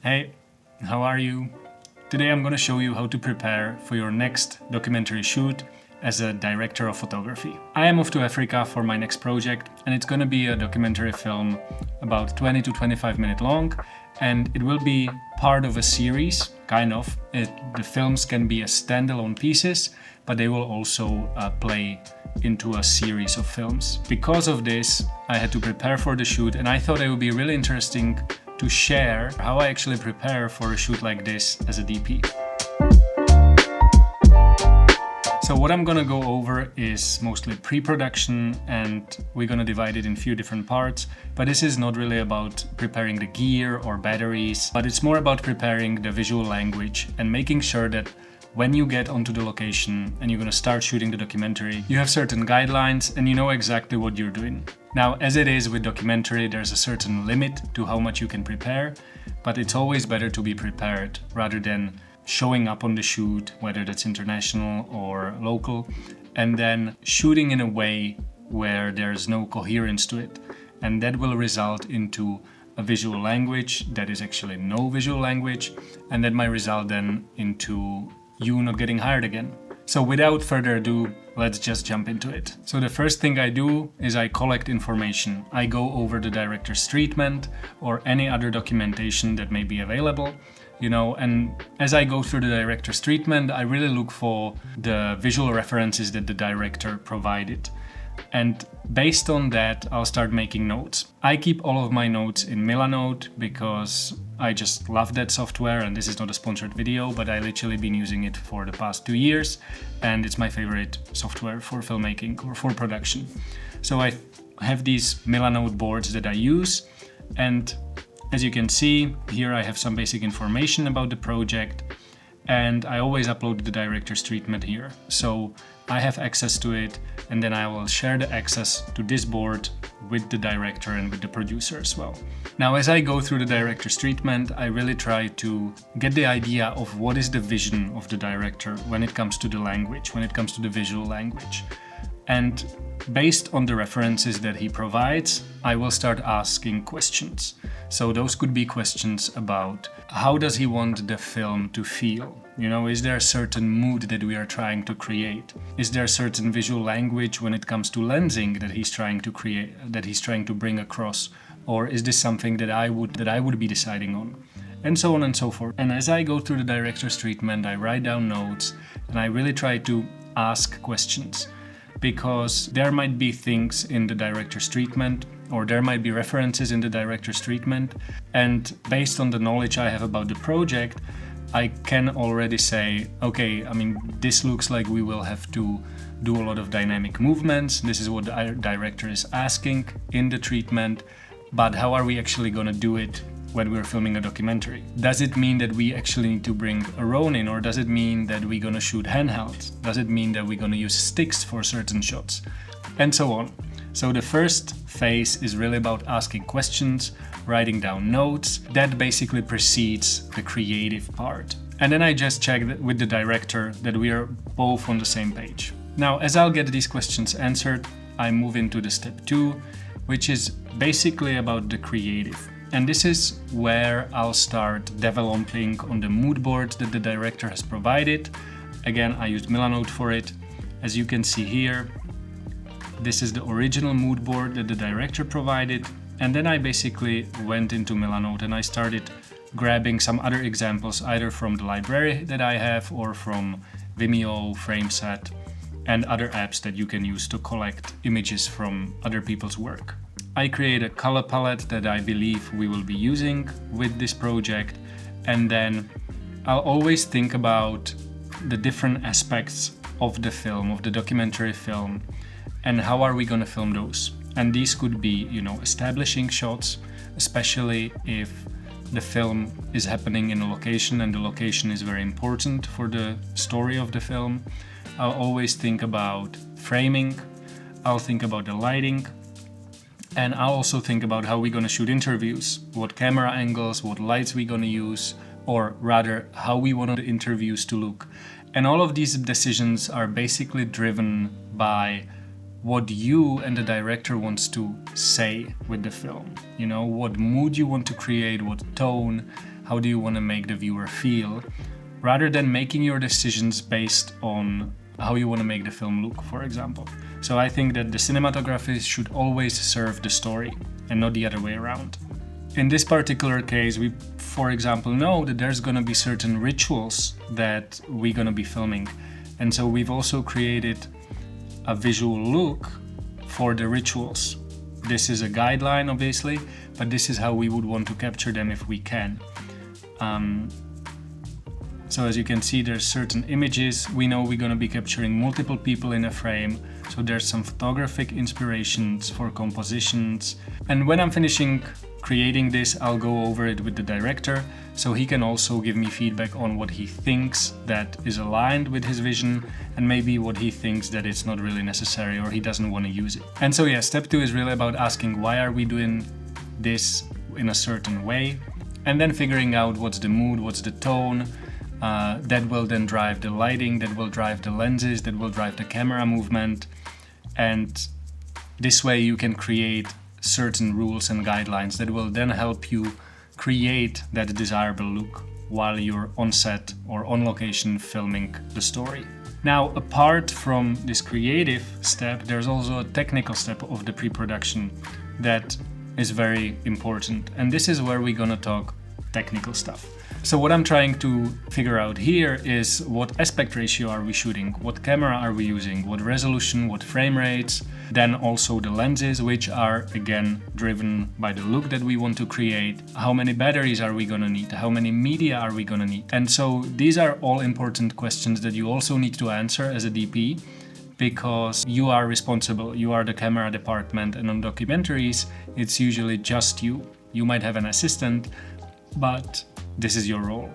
Hey, how are you? Today I'm going to show you how to prepare for your next documentary shoot as a director of photography. I am off to Africa for my next project, and it's going to be a documentary film about 20 to 25 minutes long, and it will be part of a series, kind of. The films can be as standalone pieces, but they will also play into a series of films. Because of this, I had to prepare for the shoot, and I thought it would be really interesting to share how I actually prepare for a shoot like this as a DP. So what I'm gonna go over is mostly pre-production, and we're gonna divide it in a few different parts, but this is not really about preparing the gear or batteries, but it's more about preparing the visual language and making sure that when you get onto the location and you're gonna start shooting the documentary, you have certain guidelines and you know exactly what you're doing. Now, as it is with documentary, there's a certain limit to how much you can prepare, but it's always better to be prepared rather than showing up on the shoot, whether that's international or local, and then shooting in a way where there's no coherence to it. And that will result into a visual language that is actually no visual language, and that might result then into you not getting hired again. So without further ado, let's just jump into it. So the first thing I do is I collect information. I go over the director's treatment or any other documentation that may be available, and as I go through the director's treatment, I really look for the visual references that the director provided. And based on that, I'll start making notes. I keep all of my notes in Milanote because I just love that software, and this is not a sponsored video, but I literally been using it for the past 2 years, and it's my favorite software for filmmaking or for production. So I have these Milanote boards that I use, and as you can see, here I have some basic information about the project, and I always upload the director's treatment here. So I have access to it, and then I will share the access to this board with the director and with the producer as well. Now, as I go through the director's treatment, I really try to get the idea of what is the vision of the director when it comes to the language, when it comes to the visual language. And based on the references that he provides, I will start asking questions. So those could be questions about how does he want the film to feel? Is there a certain mood that we are trying to create? Is there a certain visual language when it comes to lensing that he's trying to create, that he's trying to bring across? Or is this something that I would be deciding on? And so on and so forth. And as I go through the director's treatment, I write down notes and I really try to ask questions, because there might be things in the director's treatment, or there might be references in the director's treatment, and based on the knowledge I have about the project, I can already say, okay, this looks like we will have to do a lot of dynamic movements. This is what the director is asking in the treatment, but how are we actually going to do it when we're filming a documentary? Does it mean that we actually need to bring a Ronin, or does it mean that we're going to shoot handheld? Does it mean that we're going to use sticks for certain shots? And so on. So the first phase is really about asking questions, writing down notes. That basically precedes the creative part. And then I just check with the director that we are both on the same page. Now, as I'll get these questions answered, I move into the step 2, which is basically about the creative. And this is where I'll start developing on the mood board that the director has provided. Again, I used Milanote for it. As you can see here, this is the original mood board that the director provided. And then I basically went into Milanote and I started grabbing some other examples, either from the library that I have or from Vimeo, Frameset, and other apps that you can use to collect images from other people's work. I create a color palette that I believe we will be using with this project, and then I'll always think about the different aspects of the film, of the documentary film, and how are we going to film those. And these could be, establishing shots, especially if the film is happening in a location and the location is very important for the story of the film. I'll always think about framing, I'll think about the lighting, and I'll also think about how we're going to shoot interviews, what camera angles, what lights we're going to use, or rather how we want the interviews to look. And all of these decisions are basically driven by what you and the director wants to say with the film. What mood you want to create, what tone, how do you want to make the viewer feel, rather than making your decisions based on how you want to make the film look, for example. So I think that the cinematography should always serve the story and not the other way around. In this particular case, we, for example, know that there's going to be certain rituals that we're going to be filming. And so we've also created a visual look for the rituals. This is a guideline, obviously, but this is how we would want to capture them if we can. So as you can see, there's certain images. We know we're going to be capturing multiple people in a frame. So there's some photographic inspirations for compositions. And when I'm finishing creating this, I'll go over it with the director, so he can also give me feedback on what he thinks that is aligned with his vision, and maybe what he thinks that it's not really necessary or he doesn't want to use it. And so yeah, step 2 is really about asking why are we doing this in a certain way, and then figuring out what's the mood, what's the tone, that will then drive the lighting, that will drive the lenses, that will drive the camera movement. And this way you can create certain rules and guidelines that will then help you create that desirable look while you're on set or on location filming the story. Now, apart from this creative step, there's also a technical step of the pre-production that is very important. And this is where we're gonna talk technical stuff. So what I'm trying to figure out here is what aspect ratio are we shooting, what camera are we using, what resolution, what frame rates, then also the lenses, which are again driven by the look that we want to create, how many batteries are we gonna need, how many media are we gonna need. And so these are all important questions that you also need to answer as a DP, because you are responsible, you are the camera department, and on documentaries it's usually just you. You might have an assistant, but this is your role.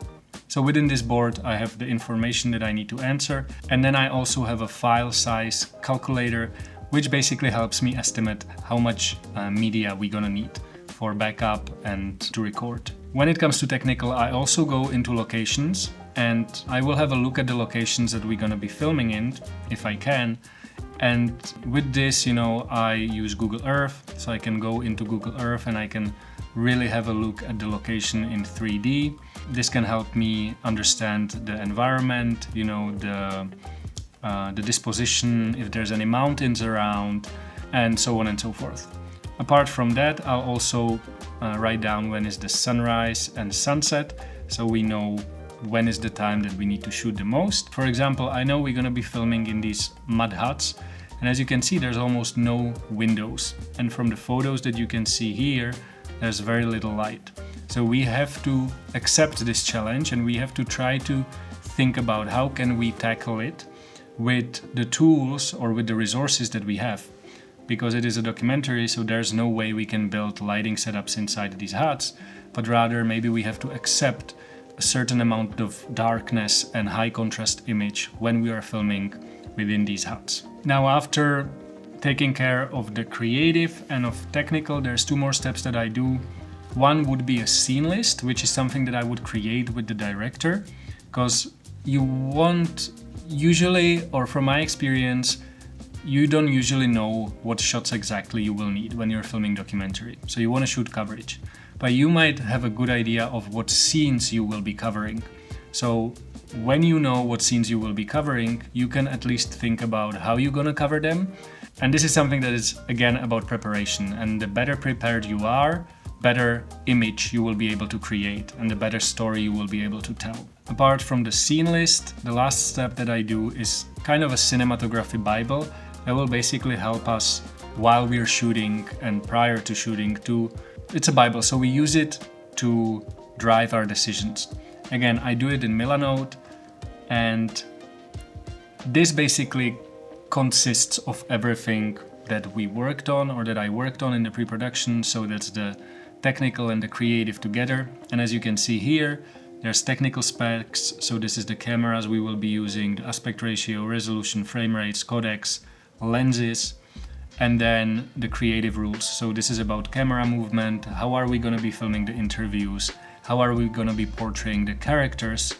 So within this board, I have the information that I need to answer. And then I also have a file size calculator, which basically helps me estimate how much media we're gonna need for backup and to record. When it comes to technical, I also go into locations, and I will have a look at the locations that we're gonna be filming in, if I can. And with this, I use Google Earth, so I can go into Google Earth and I can really have a look at the location in 3D. This can help me understand the environment, the disposition, if there's any mountains around, and so on and so forth. Apart from that, I'll also write down when is the sunrise and sunset, so we know when is the time that we need to shoot the most. For example, I know we're gonna be filming in these mud huts, and as you can see, there's almost no windows. And from the photos that you can see here, there's very little light. So we have to accept this challenge, and we have to try to think about how can we tackle it with the tools or with the resources that we have. Because it is a documentary, so there's no way we can build lighting setups inside these huts, but rather maybe we have to accept a certain amount of darkness and high contrast image when we are filming within these huts. Now, after taking care of the creative and of technical, there's 2 more steps that I do. One would be a scene list, which is something that I would create with the director, because you want usually, or from my experience, you don't usually know what shots exactly you will need when you're filming documentary. So you want to shoot coverage, but you might have a good idea of what scenes you will be covering. So when you know what scenes you will be covering, you can at least think about how you're gonna cover them. And this is something that is, again, about preparation. And the better prepared you are, better image you will be able to create, and the better story you will be able to tell. Apart from the scene list, the last step that I do is kind of a cinematography Bible that will basically help us while we're shooting and prior to shooting it's a Bible, so we use it to drive our decisions. Again, I do it in Milanote, and this basically consists of everything that we worked on or that I worked on in the pre-production. So that's the technical and the creative together. And as you can see here, there's technical specs. So this is the cameras we will be using, the aspect ratio, resolution, frame rates, codecs, lenses, and then the creative rules. So this is about camera movement. How are we going to be filming the interviews? How are we going to be portraying the characters?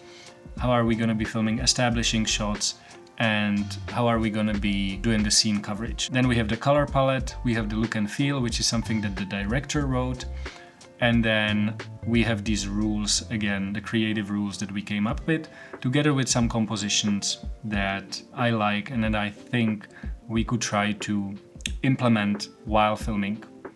How are we going to be filming establishing shots? And how are we going to be doing the scene coverage? Then we have the color palette, we have the look and feel, which is something that the director wrote. And then we have these rules, again, the creative rules that we came up with, together with some compositions that I like and that I think we could try to implement while filming. You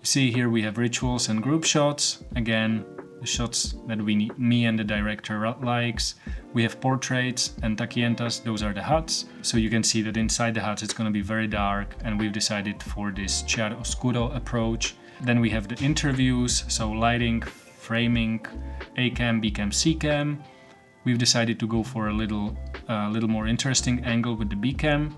see here we have rituals and group shots. Again, the shots that me and the director likes. We have portraits and taquientas, those are the huts. So you can see that inside the huts it's going to be very dark, and we've decided for this chiaroscuro approach. Then we have the interviews, so lighting, framing, A cam, B cam, C cam. We've decided to go for a little more interesting angle with the B cam.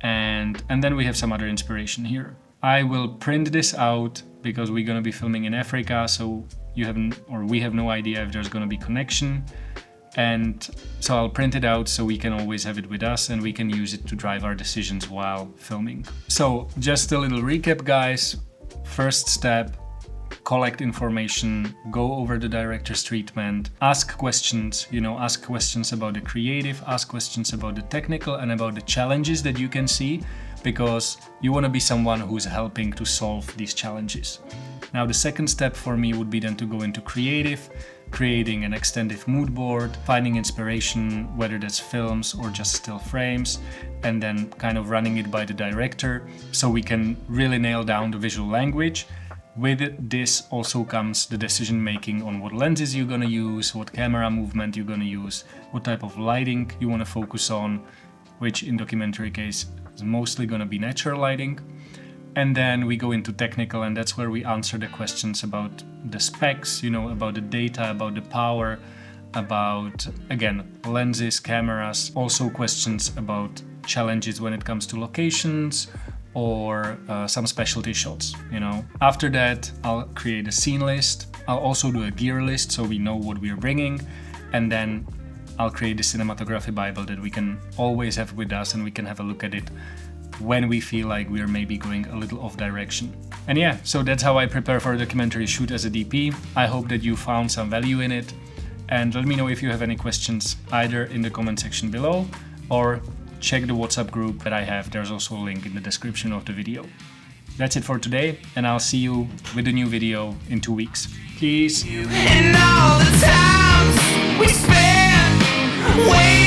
And then we have some other inspiration here. I will print this out because we're going to be filming in Africa, so we have no idea if there's going to be connection. And so I'll print it out so we can always have it with us and we can use it to drive our decisions while filming. So just a little recap, guys. First step, collect information, go over the director's treatment, ask questions, ask questions about the creative, ask questions about the technical and about the challenges that you can see, because you want to be someone who's helping to solve these challenges. Now the second step for me would be then to go into creative, creating an extended mood board, finding inspiration, whether that's films or just still frames, and then kind of running it by the director so we can really nail down the visual language. With this also comes the decision making on what lenses you're going to use, what camera movement you're going to use, what type of lighting you want to focus on, which in documentary case is mostly going to be natural lighting. And then we go into technical, and that's where we answer the questions about the specs, about the data, about the power, about, again, lenses, cameras, also questions about challenges when it comes to locations or some specialty shots, After that, I'll create a scene list. I'll also do a gear list so we know what we're bringing. And then I'll create the cinematography Bible that we can always have with us and we can have a look at it when we feel like we're maybe going a little off direction. And yeah, so that's how I prepare for a documentary shoot as a DP. I hope that you found some value in it. And let me know if you have any questions either in the comment section below or check the WhatsApp group that I have. There's also a link in the description of the video. That's it for today, and I'll see you with a new video in 2 weeks. Peace. And all the times we spent waiting.